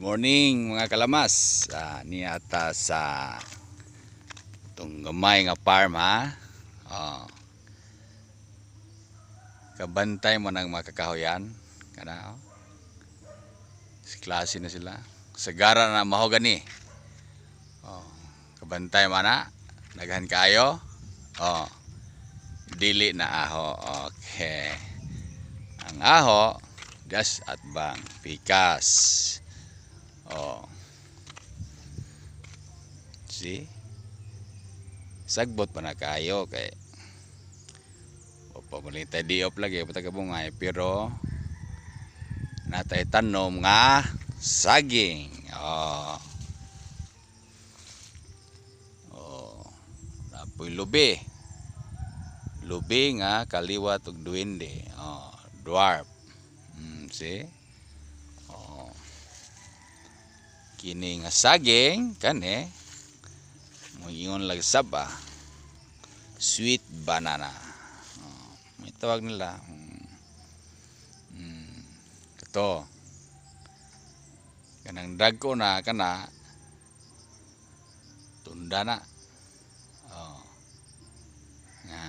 Morning mga kalamas. Niata sa itong gamay nga farm ha. Oh. Kabantay mo ng mga kakahoyan. Kana oh. Klase na sila. Sagara na mahogani. Oh. Kabantay mo na. Naghan kayo. Oh. Dili na aho. Okay. Ang aho, gas at bang pikas. Oh. See? Sagbot pa na kayo kay pamalita diop lagi patag bungay pero natay tanom nga saging. Oh. Oh. Napoy lubi. Lubi nga kaliwat ug duwende. Oh, dwarf. See? Oh. Kini nga saging kani moingon lag saba. Sweet banana. Oh, may tawag nila. Ito. Kanang dagko na kana tunda na. Oh. Nga.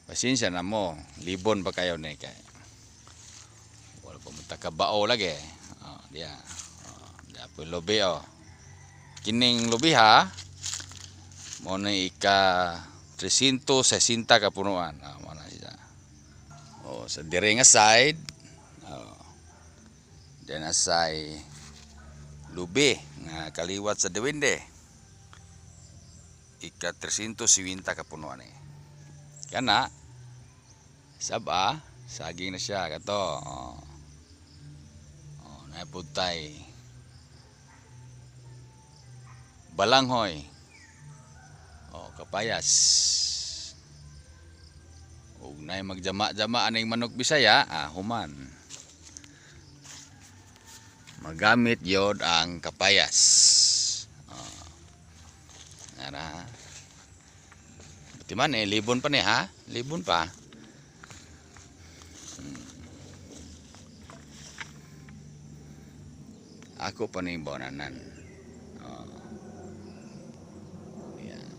Pasensya na mo, libon pa kayo ni kay. Wala pa mo takabao lagi. Oh, dia. Oh, dia po lobi oh. Kining lobi ha. Mo na ika 360 ka punuan. Ah, mo na siya. Oh, sa dire nga side. Oh. Then asay lubi nga kaliwat sa duwende. Ika 370 ka punuan eh. Kana saba saging na siya kato. Oh. Oh, naiputay. Balanghoy. Oh, kapayas. Ug nay magjama-jama aning manok Bisaya, human. Magamit yod ang kapayas. Oh. Ngara. Buti man libon pa ni ha? Libon pa. Ako pa ni bonanan. Oh. Yeah.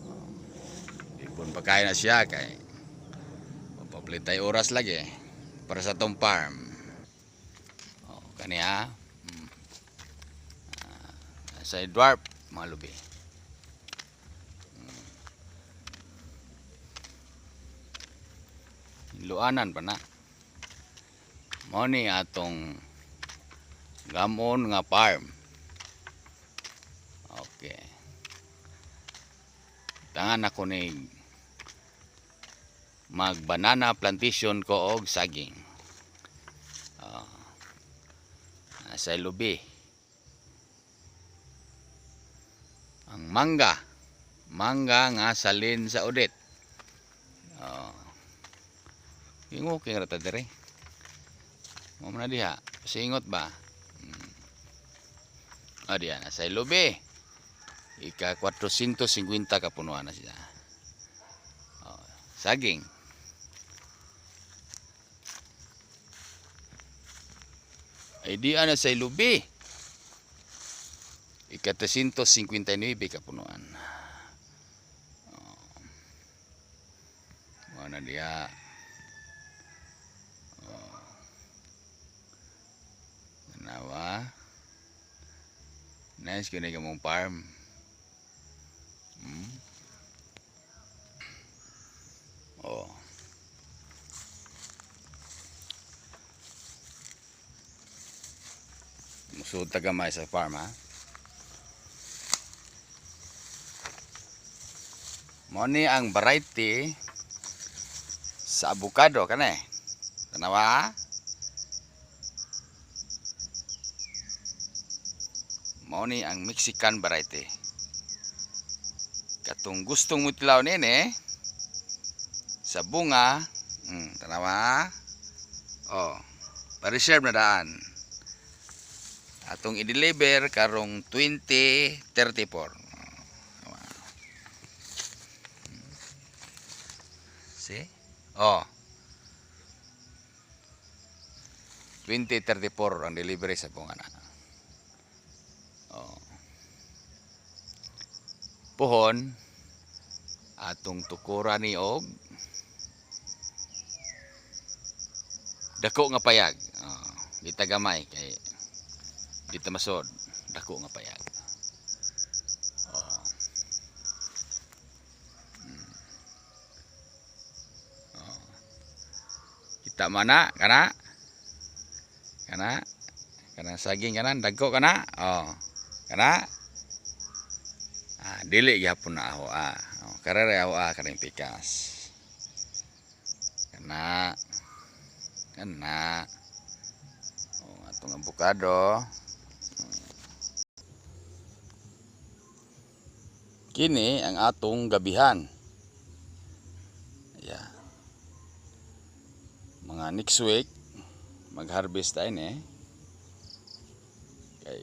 Oh. Libon pa kaya na siya kay papalitay oras lagi para sa tong farm. Oh, kani ha. Sa dwarf mga lubi. Luanan pa na. Mao ni atong gamon nga farm. Okay. Tangan ako ni mag banana plantation ko og saging. Oh. Sa lubi. Ang mangga. Mangga nga salin sa udit. Oh. Ingo kay rata dire. Mo man diha. Singot ba? Oh, diyan sa lubi. Ika 450 ka punuan na siya. Oh, saging. Ay di ana sa lubi. Ika 359 ka punuan. Oh. Mana dia? Oh. Nawa. Nice kini kamong farm. Oh. Musud tagamay sa farm ha. Mo ni ang variety sa avocado kana eh. Tanawa? Mao ni ang Mexican variety. Katong gustong mo tilaw nini sa bunga, tanawa. Oh, pa-reserve na daan. Atong i-deliver karong 2034. See? Oh. 2034 ang delivery sa kong ana. Oh. Puhon atong tukura ni og dako nga payag. Oh, di ta gamay kay di ta masod. Dako nga payag. Oh. Oh. Kita mana kana? Kana saging kanan dagko kana. Oh. Kana? Dili gyapon na aho Oh, karere aho kaning pikas. Kana. Oh, atong avocado. Kini ang atong gabihan. Yeah. Mga next week mag-harvest tayo kay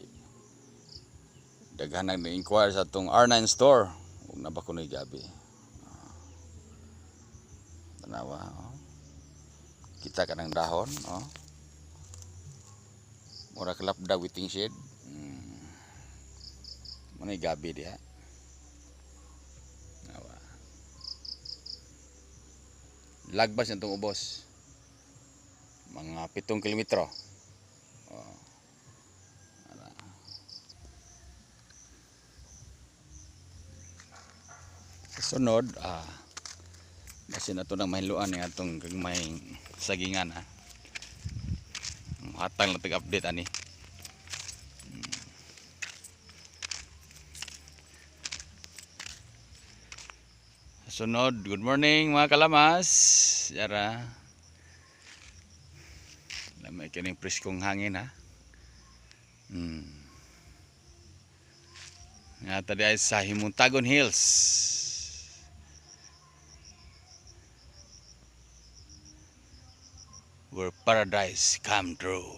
daghan nag-inquire sa atong R9 store ug na ba kunoy gabi. Tanawa, oh. Kita ka ng dahon, oh. Mura kalapda waiting shed. Manay gabi diha. Tanawa. Lagbas nitong ubos. Mga 7 kilometro. Oh. Sunod, basin na ito ng mahiluan ng atong may sagingan hatang na tag-update ani. Sunod, good morning mga kalamas. Yara. Lamay kining preskong hangin Nga tadi ay sa Himuntagon Hills. Where paradise come true.